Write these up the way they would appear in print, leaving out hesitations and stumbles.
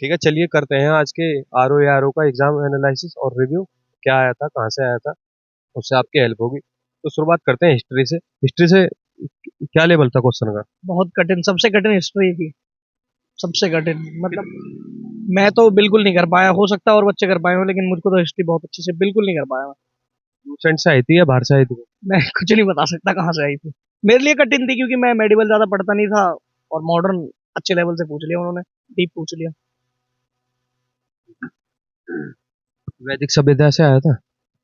ठीक है, चलिए करते हैं आज के आरओ या आरओ का एग्जाम एनालिसिस और रिव्यू। क्या आया था, कहाँ से आया था, उससे आपकी हेल्प होगी। तो शुरुआत करते हैं हिस्ट्री से। हिस्ट्री से क्या लेवल था क्वेश्चन का? बहुत कठिन, सबसे कठिन हिस्ट्री थी। सबसे कठिन मतलब मैं तो बिल्कुल नहीं कर पाया। हो सकता है और बच्चे कर पाए हो, लेकिन मुझको तो हिस्ट्री बहुत अच्छे से बिल्कुल नहीं कर पाया मैं। लूसेंट से आई थी या बाहर से आई थी? मैं कुछ नहीं बता सकता कहाँ से आई थी। मेरे लिए कठिन थी क्योंकि मैं मेडिवल ज्यादा पढ़ता नहीं था, और मॉडर्न अच्छे लेवल से पूछ लिया उन्होंने, डीप पूछ लिया। वैदिक सभ्यता से आया था।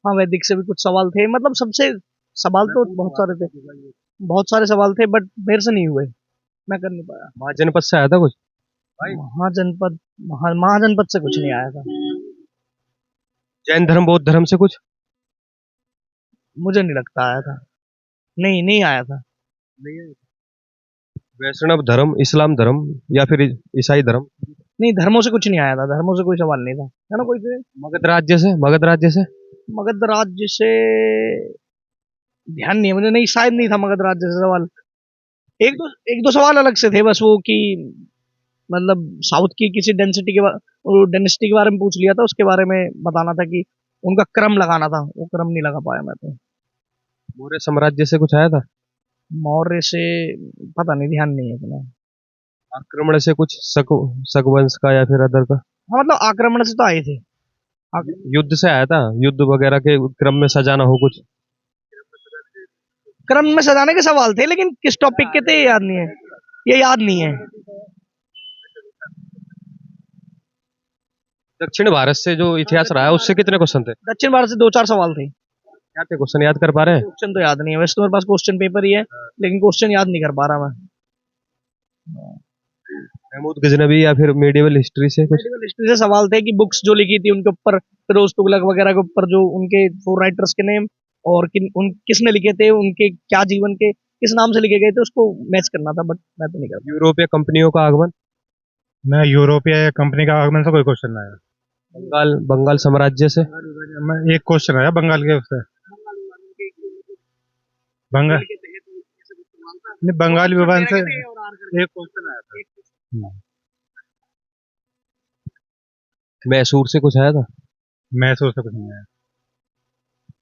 हाँ, वैदिक से भी कुछ सवाल थे, मतलब सबसे सवाल तो बहुत सारे थे। बहुत सारे सवाल थे बट मेरे से नहीं हुए, मैं कर नहीं पाया। महाजनपद से आया था कुछ? महाजनपद, महाजनपद से कुछ नहीं आया था। जैन धर्म, बौद्ध धर्म से कुछ? मुझे नहीं लगता आया था। नहीं, नहीं आया था। वैष्णव धर्म, इस्लाम धर्म या फिर ईसाई धर्म? नहीं, धर्मों से कुछ नहीं आया था। धर्मों से कोई सवाल नहीं था, है ना? कोई से मगध राज्य से, मगध राज्य से? मगध राज्य से ध्यान नहीं है मुझे। नहीं, शायद नहीं था मगध राज्य से सवाल। एक दो सवाल अलग से थे बस, वो कि मतलब साउथ की किसी डेंसिटी के बारे में पूछ लिया था, उसके बारे में बताना था कि उनका क्रम लगाना था। वो क्रम नहीं लगा पाया मैं तो। मौर्य साम्राज्य से कुछ आया था? मौर्य से पता नहीं, ध्यान नहीं है इतना। आक्रमण से कुछ, शकवंश का या फिर अदर का? हाँ, मतलब आक्रमण से तो आए थे। युद्ध से आया था, युद्ध वगैरह के क्रम में सजाना हो कुछ? क्रम में सजाने के सवाल थे, लेकिन किस टॉपिक के थे ये याद नहीं है। ये याद नहीं है। दक्षिण भारत से जो इतिहास रहा है उससे कितने क्वेश्चन थे? दक्षिण भारत से दो चार सवाल थे। क्या थे क्वेश्चन, याद कर पा रहे हैं? क्वेश्चन तो याद नहीं है, वैसे तो मेरे पास क्वेश्चन पेपर ही है, लेकिन क्वेश्चन याद नहीं कर पा रहा मैं। महमूद गजनबी या फिर मेडिवल हिस्ट्री से कुछ? मेडिवल हिस्ट्री से सवाल थे कि बुक्स जो लिखी थी उनके ऊपर, फिरोज तुगलक वगैरह के ऊपर, जो उनके फोर राइटर्स के नेम और किसने लिखे थे, उनके क्या जीवन के किस नाम से लिखे गए थे, उसको मैच करना था, बट मैं तो नहीं कर यूरोपीय कंपनियों का आगमन? मैं यूरोपीय कंपनी का आगमन से कोई क्वेश्चन आया। बंगाल, बंगाल साम्राज्य से? मैं एक क्वेश्चन आया बंगाल के उससे। बंगाल नहीं, बंगाल विभाजन से एक क्वेश्चन आया था। मैसूर से कुछ आया था? मैसूर से कुछ नहीं आया।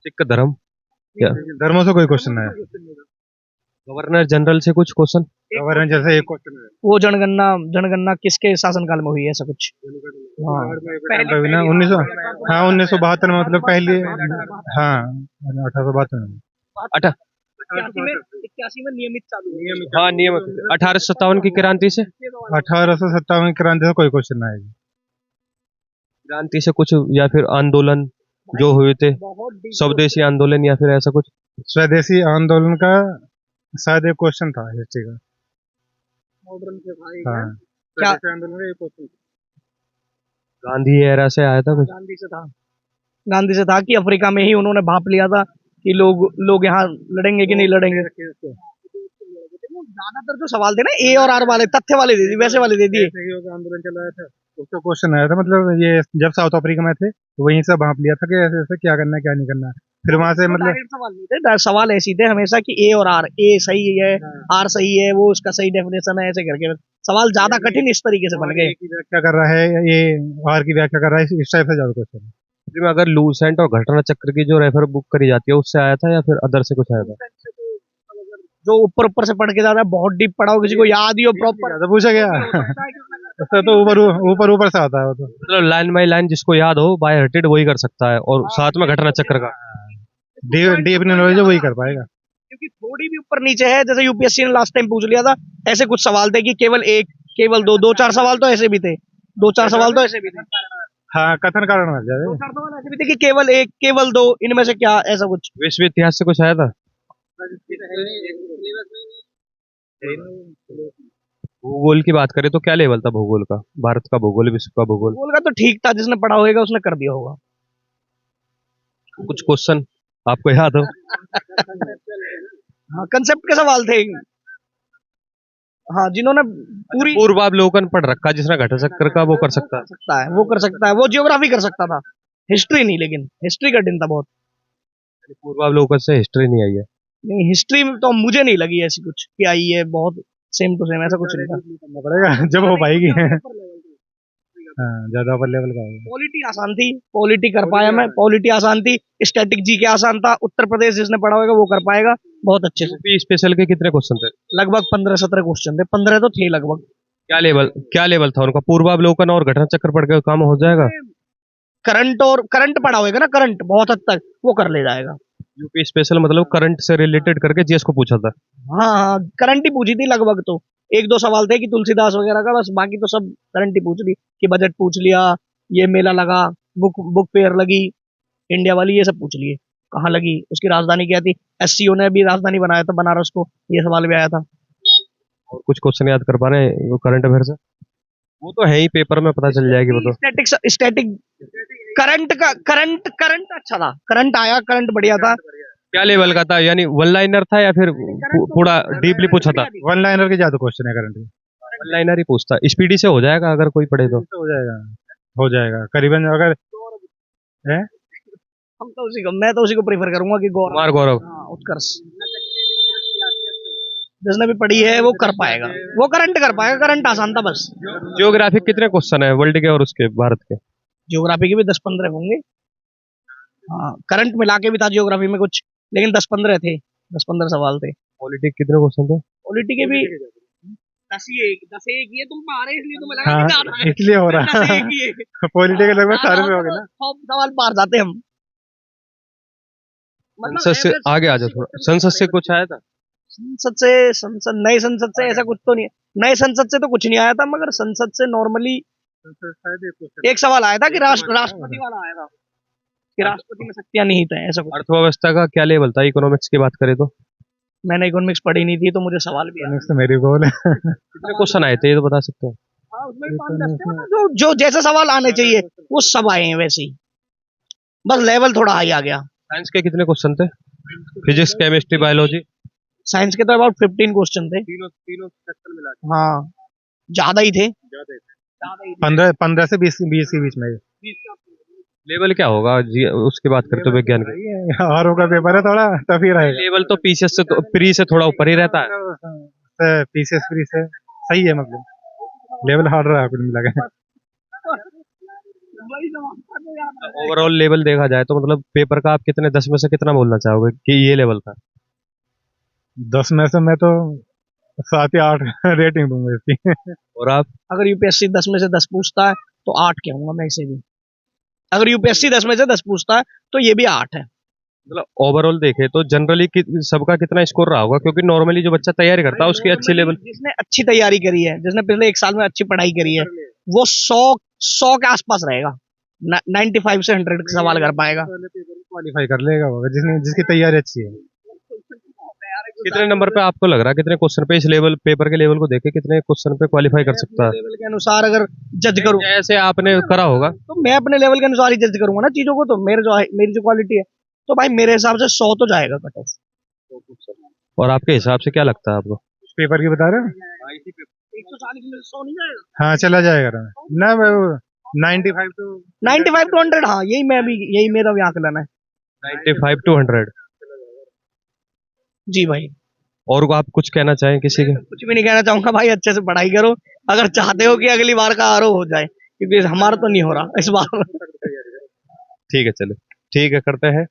सिख धर्म क्या? धर्मों से कोई क्वेश्चन आया। गवर्नर जनरल से कुछ क्वेश्चन? गवर्नर जैसे एक क्वेश्चन आया। वो जनगणना जनगणना किसके शासनकाल में हुई है, ऐसा कुछ। हाँ, ना 1900, हाँ 1972 में, मतलब पहली, हाँ 1872 में। अठा 81 में नियमित चालू हुई। हाँ, नियमित 1857 की क्रांति से? 1857 की क्रांति से कोई क्वेश्चन नहीं आएगी। क्रांति से कुछ या फिर आंदोलन जो हुए थे, स्वदेशी आंदोलन या फिर ऐसा कुछ? स्वदेशी आंदोलन का शायद एक क्वेश्चन था हिस्ट्री का। मॉडर्न से था हाँ, क्या? स्वदेशी आंदोलन का एक क्वेश्चन। गांधी एरा से आया था कुछ? गांधी से था। गांधी से था कि अफ्रीका में ही उन्होंने भाप लिया था कि लोग लोग यहाँ लड़ेंगे कि नहीं लड़ेंगे। ज्यादातर जो सवाल थे ना, ए और आर वाले, तथ्य वाले दे दिए, वैसे वाले दे दिए। आंदोलन चलाया था, उसका क्वेश्चन आया था। मतलब ये जब साउथ अफ्रीका में थे तो वहीं से भाप लिया था कि ऐसे ऐसे क्या करना है क्या नहीं करना है। फिर वहां से मतलब सवाल नहीं थे, सवाल ऐसे थे हमेशा कि ए और आर, ए सही है, आर सही है, वो उसका सही डेफिनेशन है, ऐसे करके सवाल ज्यादा कठिन इस तरीके से बन गए। व्याख्या कर रहा है ये, आर की व्याख्या कर रहा है, इस टाइप से ज्यादा क्वेश्चन। में अगर लूसेंट और घटना चक्र की जो रेफर बुक करी जाती है उससे आया था या फिर अदर से कुछ आया था? जो ऊपर ऊपर से पढ़ के जाता है, बहुत डीप पढ़ा हो, किसी को याद ही हो प्रॉपर, तो पूछा गया उससे तो ऊपर ऊपर ऊपर से आता है वो तो। मतलब लाइन बाय लाइन जिसको याद हो बाय हार्टेड वही कर सकता है, और साथ में घटना चक्र का डीप नॉलेज वही कर पाएगा। क्योंकि थोड़ी भी ऊपर नीचे है, जैसे यूपीएससी ने लास्ट टाइम पूछ लिया था, ऐसे कुछ सवाल थे कि केवल एक, केवल दो, दो चार सवाल तो ऐसे भी थे। दो चार सवाल तो ऐसे भी थे। हाँ, कथन कारण मिल जाए। दो चार सवाल ऐसे भी थे कि केवल एक, केवल दो, इनमें से क्या, ऐसा कुछ। विश्व इतिहास से कुछ आया था? भूगोल की बात करें तो क्या लेवल था भूगोल का? भारत का भूगोल, विश्व का भूगोल? भूगोल का तो ठीक था, जिसने पढ़ा होगा उसने कर दिया होगा। कुछ क्वेश्चन आपको याद हो? हाँ, कंसेप्ट के सवाल थे। हाँ, जिन्होंने पूरी पूर्वावलोकन पढ़ रखा जिसने घटा चक्र का, वो कर सकता है। सकता है, वो कर सकता है, वो जियोग्राफी कर सकता था, हिस्ट्री नहीं। लेकिन हिस्ट्री कठिन था बहुत। पूर्वावलोकन से हिस्ट्री नहीं आई है? नहीं, हिस्ट्री में तो मुझे नहीं लगी ऐसी कुछ कि आई है बहुत सेम टू सेम, ऐसा कुछ नहीं था। करना पड़ेगा जब हो पाएगी। हाँ, ज्यादा अपर लेवल का होगा। पॉलिटी आसान थी, पॉलिटी कर पाया मैं, पॉलिटी आसान थी, स्टैटिक जीके आसान था, उत्तर प्रदेश जिसने पढ़ा होगा वो कर पाएगा बहुत अच्छे से। यूपी स्पेशल के कितने क्वेश्चन थे? लगभग 15-17 क्वेश्चन थे, 15 तो थे लगभग। क्या लेवल था उनका? पूर्वावलोकन और घटना चक्र पढ़ के काम हो जाएगा? करंट पढ़ा होगा ना, करंट बहुत हद तक वो कर ले जाएगा। यूपी स्पेशल मतलब करंट से रिलेटेड करके जीएस को पूछा था। हाँ हाँ, करंट ही पूछी थी लगभग। तो एक दो सवाल थे कि तुलसीदास वगैरह का, बस बाकी तो सब करंट ही पूछ ली। कि बजट पूछ लिया, ये मेला लगा, बुक फेयर लगी इंडिया वाली, ये सब पूछ लिए। कहाँ लगी, उसकी राजधानी क्या थी, एससीओ ने भी राजधानी बनाया था बनारस को, ये सवाल भी आया था। और कुछ क्वेश्चन याद कर पा रहे हैं वो करंट अफेयर से? वो तो है ही, पेपर में पता चल जाएगी वो तो। स्टैटिक करंट अच्छा था, करंट आया, करंट बढ़िया था। क्या लेवल का था, यानी वन लाइनर था या फिर पूरा डीपली पूछा था? वन लाइनर के ज्यादा क्वेश्चन है करंट में। वन लाइनर ही पूछता, स्पीडी से हो जाएगा अगर कोई पढ़े तो। हो जाएगा, हो जाएगा करीबन। अगर है हम तो मैं तो उसी को प्रेफर करूंगा कि कुमार गौरव। हाँ, उत्कर्ष जिसने भी पढ़ी है वो कर पाएगा, वो करंट कर पाएगा, करंट आसान था बस। जियोग्राफिक कितने क्वेश्चन है वर्ल्ड के और उसके भारत के? जियोग्राफी के भी 10-15 होंगे। हाँ, करंट मिला के भी था जियोग्राफी में कुछ, लेकिन 10-15 थे, 10-15 सवाल थे। पॉलिटिक कितने क्वेश्चन थे? पॉलिटी के भी 10 ये तुम पा रहे तुम लगा हाँ, कि ज्यादा है। इसलिए हो रहा है। 10 ये पॉलिटिकल लगभग सारे में हो गए ना। 100 सवाल पार जाते हम। संसद से आगे आ जाओ थोड़ा, संसद से कुछ आया था? नए संसद से ऐसा कुछ तो नहीं, नए संसद से तो कुछ नहीं आया था, मगर संसद से नॉर्मली एक सवाल आया था कि राष्ट्रपति वाला आया था कि राष्ट्रपति में शक्तियां नहीं थे, ऐसा कुछ। अर्थव्यवस्था का क्या लेवल था इकोनॉमिक्स की बात करें तो? मैंने इकोनॉमिक्स पढ़ी नहीं थी तो मुझे सवाल भी आया। तो मेरी बोल है। कितने क्वेश्चन आए थे ये तो बता सकते हो? हाँ, उसमें भी 5-10 थे, मतलब जो जैसे सवाल आने चाहिए वो सब आए हैं वैसे ही, बस लेवल थोड़ा हाई आ गया। साइंस के कितने क्वेश्चन थे? Physics, chemistry, biology? साइंस के तो अबाउट 15 क्वेश्चन थे। तीनों सेक्शन मिला के। हाँ, ज्यादा ही थे। 15 से 20 के बीच में। लेवल क्या होगा उसकी बात करते हो विज्ञान की? आर का पेपर है थोड़ा टफ ही रहेगा। लेवल तो पीसीएस से प्री से थोड़ा ऊपर ही रहता है। पीसीएस प्री से सही है, मतलब लेवल हार्ड रहा कुल मिला के। ओवरऑल लेवल देखा जाए तो मतलब पेपर का आप कितने 10 में से कितना बोलना चाहोगे कि ये लेवल था? 10 में से मैं तो 7 या 8 रेटिंग दूंगा इसकी। और आप? अगर यूपीएससी 10 में से 10 पूछता है तो 8 कहूंगा मैं इसे भी। अगर यूपीएससी 10 में से 10 पूछता है तो ये भी 8 है। मतलब ओवरऑल देखे तो जनरली सबका कितना स्कोर रहा होगा, क्योंकि नॉर्मली जो बच्चा तैयारी करता है उसकी अच्छी लेवल। जिसने अच्छी तैयारी करी है, जिसने पिछले 1 साल में अच्छी पढ़ाई करी है, वो 100 के आसपास रहेगा। 95 से 100 के सवाल कर पाएगा, क्वालिफाई कर लेगा वो, जिसकी तैयारी अच्छी है। कितने नंबर पे आपको लग रहा है, कितने क्वेश्चन पे इस लेवल पेपर के लेवल को देखे कितने क्वेश्चन पे क्वालिफाई कर सकता है? लेवल के अनुसार अगर जज करूं, ऐसे आपने करा होगा तो मैं अपने लेवल के अनुसार ही जज करूंगा ना चीजों को। तो मेरी जो क्वालिटी है, तो भाई मेरे हिसाब से 100 तो जाएगा कट ऑफ। और आपके हिसाब से क्या लगता है आपको? पेपर की बता रहे हो? 140 में 100 नहीं जाएगा? हाँ, चला जाएगा ना। 95 to 100। हाँ, यही मेरा भी आकलन है। 95 to 100। जी भाई। और आप कुछ कहना चाहें किसी के? कुछ भी नहीं कहना चाहूंगा भाई, अच्छे से पढ़ाई करो अगर चाहते हो कि अगली बार का आरओ हो जाए, क्योंकि हमारा तो नहीं हो रहा इस बार। ठीक है, चलो ठीक है, करते हैं।